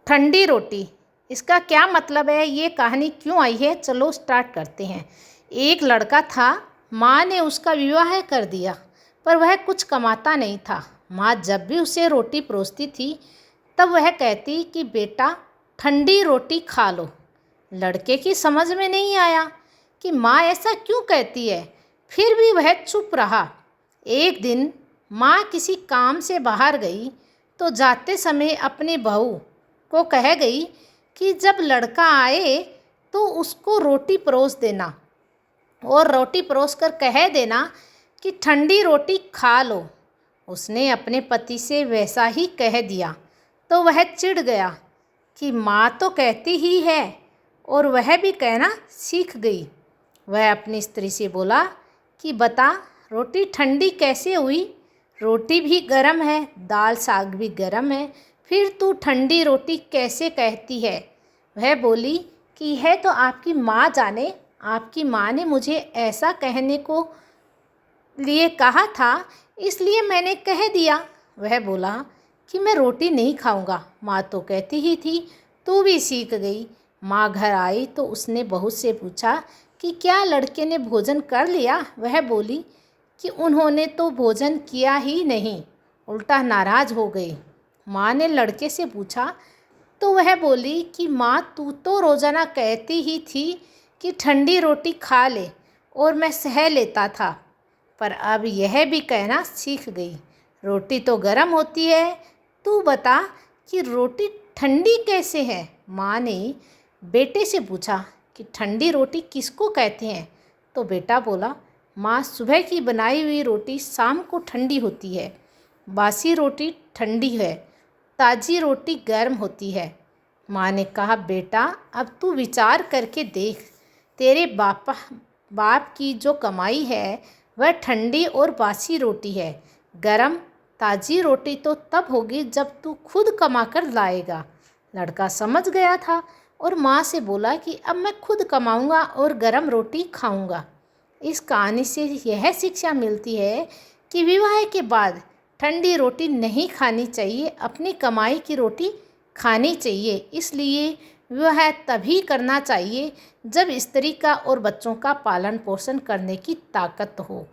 ठंडी रोटी, इसका क्या मतलब है, ये कहानी क्यों आई है, चलो स्टार्ट करते हैं। एक लड़का था, माँ ने उसका विवाह कर दिया, पर वह कुछ कमाता नहीं था। माँ जब भी उसे रोटी परोसती थी तब वह कहती कि बेटा ठंडी रोटी खा लो। लड़के की समझ में नहीं आया कि माँ ऐसा क्यों कहती है, फिर भी वह चुप रहा। एक दिन माँ किसी काम से बाहर गई तो जाते समय अपनी बहू को कह गई कि जब लड़का आए तो उसको रोटी परोस देना और रोटी परोस कर कह देना कि ठंडी रोटी खा लो। उसने अपने पति से वैसा ही कह दिया तो वह चिढ़ गया कि माँ तो कहती ही है, और वह भी कहना सीख गई। वह अपनी स्त्री से बोला कि बता रोटी ठंडी कैसे हुई, रोटी भी गर्म है, दाल साग भी गर्म है, फिर तू ठंडी रोटी कैसे कहती है। वह बोली कि यह तो आपकी माँ जाने, आपकी माँ ने मुझे ऐसा कहने को लिए कहा था, इसलिए मैंने कह दिया। वह बोला कि मैं रोटी नहीं खाऊंगा, माँ तो कहती ही थी, तू भी सीख गई। माँ घर आई तो उसने बहू से पूछा कि क्या लड़के ने भोजन कर लिया। वह बोली कि उन्होंने तो भोजन किया ही नहीं, उल्टा नाराज़ हो गई। माँ ने लड़के से पूछा तो वह बोली कि माँ तू तो रोज़ाना कहती ही थी कि ठंडी रोटी खा ले और मैं सह लेता था, पर अब यह भी कहना सीख गई, रोटी तो गर्म होती है, तू बता कि रोटी ठंडी कैसे है। माँ ने बेटे से पूछा कि ठंडी रोटी किसको कहते हैं, तो बेटा बोला माँ सुबह की बनाई हुई रोटी शाम को ठंडी होती है, बासी रोटी ठंडी है, ताज़ी रोटी गर्म होती है। माँ ने कहा बेटा अब तू विचार करके देख, तेरे बाप की जो कमाई है वह ठंडी और बासी रोटी है, गरम ताज़ी रोटी तो तब होगी जब तू खुद कमा कर लाएगा। लड़का समझ गया था और माँ से बोला कि अब मैं खुद कमाऊँगा और गरम रोटी खाऊँगा। इस कहानी से यह शिक्षा मिलती है कि विवाह के बाद ठंडी रोटी नहीं खानी चाहिए, अपनी कमाई की रोटी खानी चाहिए। इसलिए विवाह तभी करना चाहिए जब स्त्री का और बच्चों का पालन पोषण करने की ताकत हो।